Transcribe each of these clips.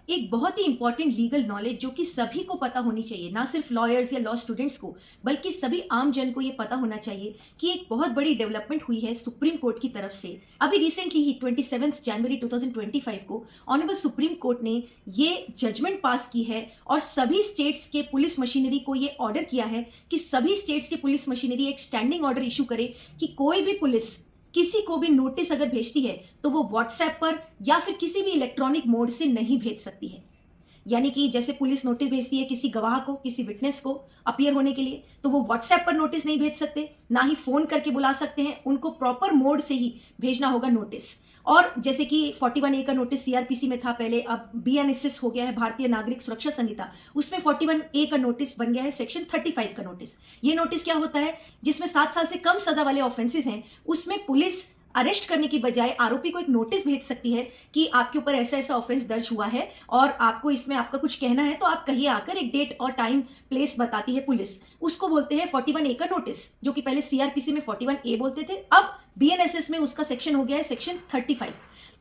एक बहुत ही important legal knowledge जो कि सभी को पता होनी चाहिए, ना सिर्फ लॉयर्स या लॉ स्टूडेंट्स को, बल्कि सभी आम जन को ये पता होना चाहिए कि एक बहुत बड़ी डेवलपमेंट हुई है सुप्रीम कोर्ट की तरफ से। अभी रिसेंटली ही 27 जनवरी 2025 को ऑनरेबल सुप्रीम कोर्ट ने ये जजमेंट पास की है और सभी स्टेट्स के पुलिस मशीनरी को ये ऑर्डर किया है कि सभी स्टेट्स की पुलिस मशीनरी एक स्टैंडिंग ऑर्डर इशू करे कि कोई भी पुलिस किसी को भी नोटिस अगर भेजती है तो वो व्हाट्सएप पर या फिर किसी भी इलेक्ट्रॉनिक मोड से नहीं भेज सकती है। यानी कि जैसे पुलिस नोटिस भेजती है किसी गवाह को, किसी विटनेस को अपीयर होने के लिए, तो वो व्हाट्सएप पर नोटिस नहीं भेज सकते, ना ही फोन करके बुला सकते हैं, उनको प्रॉपर मोड से ही भेजना होगा नोटिस। और जैसे कि 41A का नोटिस सीआरपीसी में था पहले, अब बीएनएसएस हो गया है भारतीय नागरिक सुरक्षा संहिता, उसमें 41A का नोटिस बन गया है सेक्शन 35 का नोटिस। ये नोटिस क्या होता है, जिसमें 7 साल से कम सजा वाले ऑफेंसेस हैं, उसमें पुलिस अरेस्ट करने की बजाय आरोपी को एक नोटिस भेज सकती है कि आपके ऊपर ऐसा ऐसा ऑफेंस दर्ज हुआ है और आपको इसमें आपका कुछ कहना है तो आप कहिए आकर, एक डेट और टाइम प्लेस बताती है पुलिस। उसको बोलते हैं 41A का नोटिस, जो कि पहले सीआरपीसी में 41A बोलते थे, अब बीएनएसएस में उसका सेक्शन हो गया है सेक्शन 35।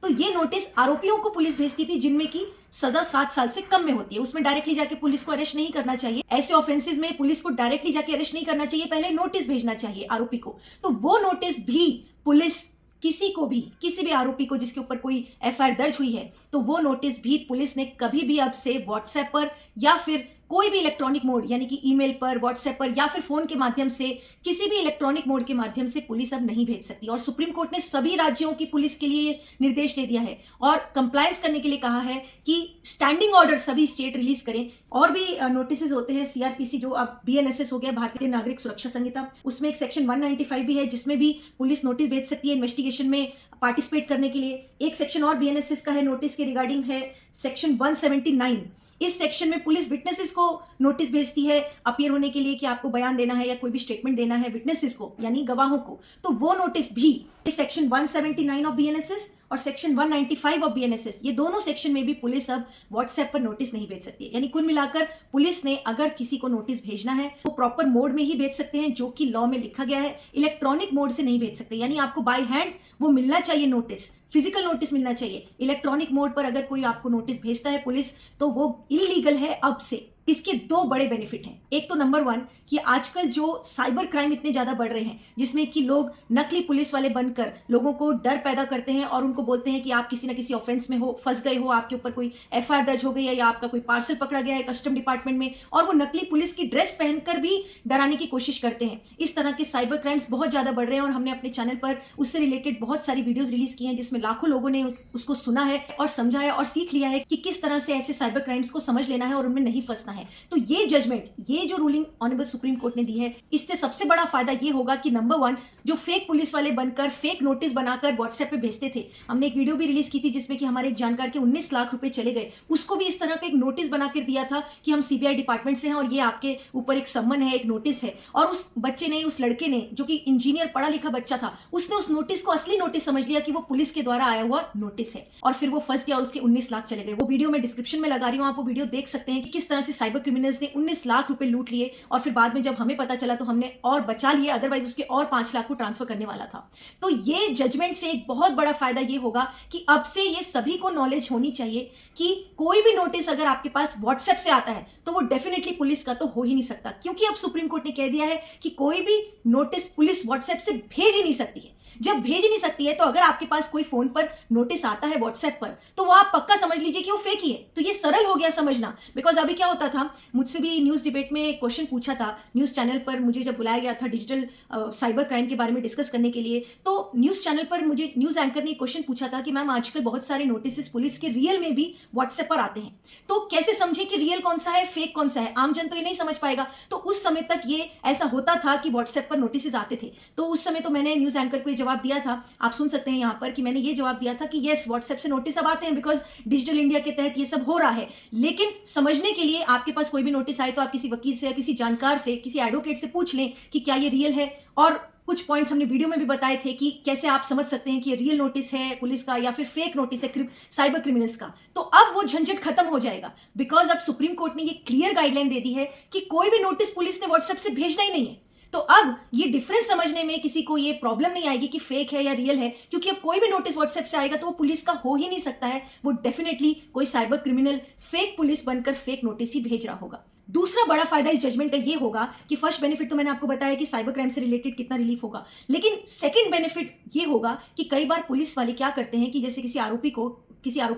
तो ये नोटिस आरोपियों को पुलिस भेजती थी जिनमें की सजा 7 साल से कम में होती है। उसमें डायरेक्टली जाके पुलिस को अरेस्ट नहीं करना चाहिए, ऐसे ऑफेंसेस में पुलिस को डायरेक्टली जाके अरेस्ट नहीं करना चाहिए, पहले नोटिस भेजना चाहिए आरोपी को। तो वो नोटिस भी पुलिस किसी को भी, किसी भी आरोपी को जिसके ऊपर कोई एफआईआर दर्ज हुई है, तो वो नोटिस भी पुलिस ने कभी भी अब से व्हाट्सएप पर या फिर कोई भी इलेक्ट्रॉनिक मोड यानी कि ईमेल पर, व्हाट्सएप पर या फिर फोन के माध्यम से, किसी भी इलेक्ट्रॉनिक मोड के माध्यम से पुलिस अब नहीं भेज सकती। और सुप्रीम कोर्ट ने सभी राज्यों की पुलिस के लिए निर्देश दे दिया है और कंप्लायंस करने के लिए कहा है कि स्टैंडिंग ऑर्डर सभी स्टेट रिलीज करें। और भी नोटिस होते हैं सीआरपीसी, जो अब बीएनएसएस हो गया भारतीय नागरिक सुरक्षा संहिता, उसमें एक सेक्शन 195 भी है जिसमें भी पुलिस नोटिस भेज सकती है इन्वेस्टिगेशन में पार्टिसिपेट करने के लिए। एक सेक्शन और बीएनएसएस का है नोटिस के रिगार्डिंग, है सेक्शन 179। इस सेक्शन में पुलिस विटनेसेस को नोटिस भेजती है अपीयर होने के लिए कि आपको बयान देना है या कोई भी स्टेटमेंट देना है विटनेसेस को, यानी गवाहों को, तो वो नोटिस भी इस सेक्शन 179 ऑफ बीएनएसएस और सेक्शन 195 ऑफ बीएनएसएस, ये दोनों सेक्शन में भी पुलिस अब व्हाट्सएप पर नोटिस नहीं भेज सकती है। यानी कुल मिलाकर पुलिस ने अगर किसी को नोटिस भेजना है वो प्रॉपर मोड में ही भेज सकते हैं, जो कि लॉ में लिखा गया है। इलेक्ट्रॉनिक मोड से नहीं भेज सकते, यानी आपको बाय हैंड वो मिलना चाहिए नोटिस, फिजिकल नोटिस मिलना चाहिए। इलेक्ट्रॉनिक मोड पर अगर कोई आपको नोटिस भेजता है पुलिस, तो वो इलीगल है अब से। इसके 2 बड़े बेनिफिट हैं। एक तो नंबर 1 कि आजकल जो साइबर क्राइम इतने ज्यादा बढ़ रहे हैं, जिसमें कि लोग नकली पुलिस वाले बनकर लोगों को डर पैदा करते हैं और उनको बोलते हैं कि आप किसी ना किसी ऑफेंस में हो, फंस गए हो, आपके ऊपर कोई एफआईआर दर्ज हो गई है या आपका कोई पार्सल पकड़ा गया है कस्टम डिपार्टमेंट में, और वो नकली पुलिस की ड्रेस पहनकर भी डराने की कोशिश करते हैं। इस तरह के साइबर क्राइम्स बहुत ज्यादा बढ़ रहे हैं और हमने अपने चैनल पर उससे रिलेटेड बहुत सारी वीडियोज रिलीज की हैं, जिसमें लाखों लोगों ने उसको सुना है और समझा है और सीख लिया है कि किस तरह से ऐसे साइबर क्राइम्स को समझ लेना है और उनमें नहीं फंसना है। तो ये जजमेंट, ये जो रूलिंग ऑनरेबल सुप्रीम कोर्ट ने दी है, इससे सबसे बड़ा फायदा ये होगा कि नंबर 1, जो फेक पुलिस वाले बनकर फेक नोटिस बनाकर व्हाट्सएप पे भेजते थे, हमने एक वीडियो भी रिलीज की थी जिसमें कि हमारे एक जानकार के 19 लाख रुपए चले गए, उसको भी इस तरह का एक नोटिस बनाकर दिया था कि हम सीबीआई डिपार्टमेंट से हैं और ये आपके ऊपर एक सम्मन है, एक नोटिस है। और उस बच्चे ने, उस लड़के ने, जो कि इंजीनियर पढ़ा लिखा बच्चा था, उसने उस नोटिस को असली नोटिस समझ लिया कि वो पुलिस के द्वारा आया हुआ नोटिस है, और फिर वो फंस गया और उसके 19 लाख चले गए। वो वीडियो मैं डिस्क्रिप्शन में लगा रही हूँ, आप वो वीडियो देख सकते हैं कि किस तरह से साइबर क्रिमिनल्स ने 19 लाख रुपए लूट लिए और फिर बाद में जब हमें पता चला तो हमने और बचा लिए, अदरवाइज उसके और 5 लाख को ट्रांसफर करने वाला था। तो ये जजमेंट से एक बहुत बड़ा फायदा ये होगा कि अब से ये सभी को नॉलेज होनी चाहिए कि कोई भी नोटिस अगर आपके पास व्हाट्सएप से आता है तो वो डेफिनेटली पुलिस का तो हो ही नहीं सकता, क्योंकि अब सुप्रीम कोर्ट ने कह दिया है कि कोई भी नोटिस पुलिस व्हाट्सएप से भेज ही नहीं सकती है। जब भेज नहीं सकती है तो अगर आपके पास कोई फोन पर नोटिस आता है व्हाट्सएप पर, तो वो आप पक्का समझ लीजिए कि वो फेक ही है। तो ये सरल हो गया समझना। बिकॉज अभी क्या होता था, मुझसे भी न्यूज डिबेट में क्वेश्चन पूछा था न्यूज चैनल पर, मुझे जब बुलाया गया था डिजिटल साइबर क्राइम के बारे में डिस्कस करने के लिए, तो न्यूज चैनल पर मुझे न्यूज एंकर ने क्वेश्चन पूछा था कि मैम आजकल बहुत सारे नोटिस पुलिस के रियल में भी व्हाट्सएप पर आते हैं, तो कैसे समझे कि रियल कौन सा है, फेक कौन सा है? आम जन तो ये नहीं समझ पाएगा। तो उस समय तक ये ऐसा होता था कि व्हाट्सएप पर नोटिस आते थे। तो उस समय तो मैंने न्यूज एंकर को ये जवाब दिया था, आप सुन सकते हैं यहां पर, कि मैंने ये जवाब दिया था कि यस, व्हाट्सएप से नोटिस अब आते हैं बिकॉज डिजिटल इंडिया के तहत ये सब हो रहा है। लेकिन समझने के लिए आपके पास कोई भी नोटिस आए तो आप किसी वकील से या किसी जानकार से, किसी एडवोकेट से पूछ लें कि क्या ये रियल है। और कुछ पॉइंट्स हमने वीडियो में भी बताए थे कि कैसे आप समझ सकते हैं कि ये रियल नोटिस है पुलिस का या फिर फेक नोटिस है साइबर क्रिमिनल्स का। तो अब वो झंझट खत्म हो जाएगा, बिकॉज अब सुप्रीम कोर्ट ने ये क्लियर गाइडलाइन दे दी है कि कोई भी नोटिस पुलिस ने व्हाट्सएप से भेजना ही नहीं है। तो अब ये डिफरेंस समझने में किसी को ये प्रॉब्लम नहीं आएगी कि फेक है या रियल है, क्योंकि अब कोई भी नोटिस व्हाट्सएप से आएगा तो वो पुलिस का हो ही नहीं सकता है। वो डेफिनेटली कोई साइबर क्रिमिनल फेक पुलिस बनकर फेक नोटिस ही भेज रहा होगा। दूसरा बड़ा फायदा इस जजमेंट का ये होगा कि फर्स्ट बेनिफिट तो मैंने आपको बताया कि साइबर क्राइम से रिलेटेड कितना रिलीफ होगा, लेकिन सेकंड बेनिफिट ये होगा कि कई बार पुलिस वाले क्या करते हैं कि जैसे किसी आरोपी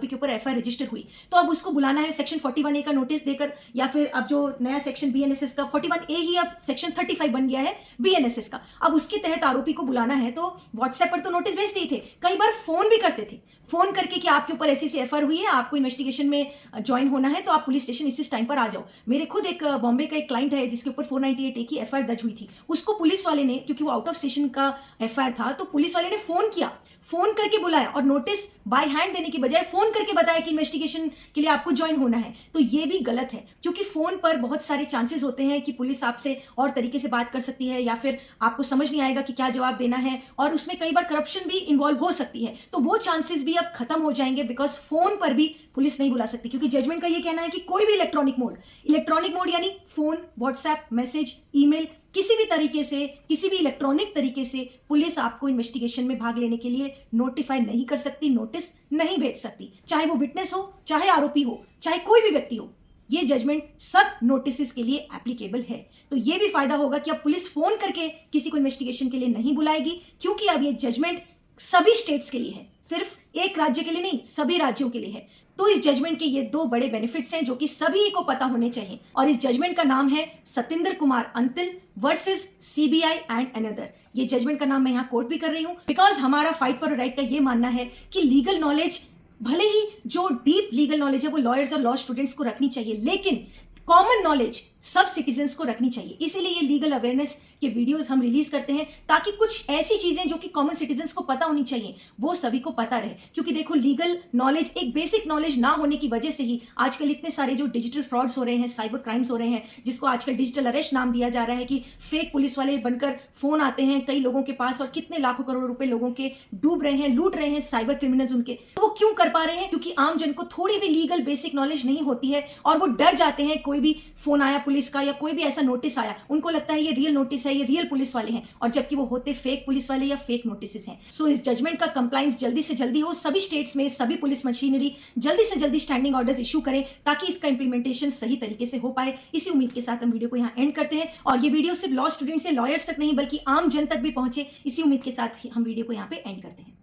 के ऊपर एफआईआर रजिस्टर हुई, तो अब उसको बुलाना है सेक्शन 41A का नोटिस देकर, या फिर अब जो नया सेक्शन बीएनएसएस का 41A ही अब सेक्शन 35 बन गया है बीएनएसएस का, अब उसके तहत आरोपी को बुलाना है तो व्हाट्सएप पर तो नोटिस भेजते ही थे, कई बार फोन भी करते थे, फोन करके कि आपके ऊपर ऐसी एफआईआर हुई है, आपको इन्वेस्टिगेशन में ज्वाइन होना है तो आप पुलिस स्टेशन इस टाइम पर आ जाओ। मेरे खुद एक बॉम्बे का एक क्लाइंट है जिसके ऊपर 498A की एफआईआर दर्ज हुई थी, उसको पुलिस वाले ने, क्योंकि वो आउट ऑफ स्टेशन का एफआईआर था, तो पुलिस वाले ने फोन किया, फोन करके बुलाया और नोटिस बाय हैंड देने की बजाय फोन करके बताया कि इन्वेस्टिगेशन के लिए आपको ज्वाइन होना है। तो ये भी गलत है, क्योंकि फोन पर बहुत सारे चांसेस होते हैं कि पुलिस आपसे और तरीके से बात कर सकती है, या फिर आपको समझ नहीं आएगा कि क्या जवाब देना है, और उसमें कई बार करप्शन भी इन्वॉल्व हो सकती है। तो वो चांसेस भी अब खत्म हो जाएंगे, बिकॉज फोन पर भी पुलिस नहीं बुला सकती, क्योंकि जजमेंट का ये कहना है कि कोई भी इलेक्ट्रॉनिक मोड यानी फोन, व्हाट्सएप, मैसेज, ईमेल, किसी भी तरीके से, किसी भी इलेक्ट्रॉनिक तरीके से पुलिस आपको इन्वेस्टिगेशन में भाग लेने के लिए नोटिफाई नहीं कर सकती, नोटिस नहीं भेज सकती, चाहे वो विटनेस हो, चाहे आरोपी हो, चाहे कोई भी व्यक्ति हो। ये जजमेंट सब नोटिस के लिए एप्लीकेबल है। तो ये भी फायदा होगा कि अब पुलिस फोन करके किसी को इन्वेस्टिगेशन के लिए नहीं बुलाएगी, क्योंकि अब ये जजमेंट सभी स्टेट्स के लिए है, सिर्फ एक राज्य के लिए नहीं, सभी राज्यों के लिए है। तो इस जजमेंट के ये दो बड़े बेनिफिट्स हैं जो कि सभी को पता होने चाहिए, और इस जजमेंट का नाम है Satinder Kumar Antil versus CBI and another. ये जजमेंट का नाम मैं यहाँ कोट भी कर रही हूँ, बिकॉज हमारा फाइट फॉर राइट का ये मानना है कि लीगल नॉलेज, भले ही जो डीप लीगल नॉलेज है वो लॉयर्स और लॉ स्टूडेंट्स को रखनी चाहिए, लेकिन कॉमन नॉलेज सब सिटीजन्स को रखनी चाहिए। इसीलिए ये लीगल अवेयरनेस के वीडियोस हम रिलीज करते हैं, ताकि कुछ ऐसी चीजें जो कि कॉमन सिटीजन्स को पता होनी चाहिए वो सभी को पता रहे। क्योंकि देखो, लीगल नॉलेज, एक बेसिक नॉलेज ना होने की वजह से ही आजकल इतने सारे जो डिजिटल फ्रॉड्स हो रहे हैं, साइबर क्राइम्स हो रहे हैं, जिसको आजकल डिजिटल अरेस्ट नाम दिया जा रहा है, कि फेक पुलिस वाले बनकर फोन आते हैं कई लोगों के पास और कितने लाखों करोड़ों रुपए लोगों के डूब रहे हैं, लूट रहे हैं साइबर क्रिमिनल्स उनके। तो वो क्यों कर पा रहे हैं? क्योंकि आम जन को थोड़ी भी लीगल बेसिक नॉलेज नहीं होती है, और वो डर जाते हैं। कोई भी फोन आया पुलिस का या कोई भी ऐसा नोटिस आया, उनको लगता है ये रियल नोटिस है, ये रियल पुलिस वाले हैं, और जबकि वो होते फेक पुलिस वाले या फेक नोटिस हैं। सो इस जजमेंट का कंप्लायंस जल्दी से जल्दी हो, सभी स्टेट्स में सभी पुलिस मशीनरी जल्दी से जल्दी स्टैंडिंग ऑर्डर्स इशू करें, ताकि इसका इंप्लीमेंटेशन सही तरीके से हो पाए। इसी उम्मीद के साथ हम वीडियो को यहाँ एंड करते हैं, और ये वीडियो सिर्फ लॉ स्टूडेंट्स या लॉयर्स तक नहीं बल्कि आम जन तक भी पहुंचे, इसी उम्मीद के साथ हम वीडियो को यहाँ पे एंड करते हैं।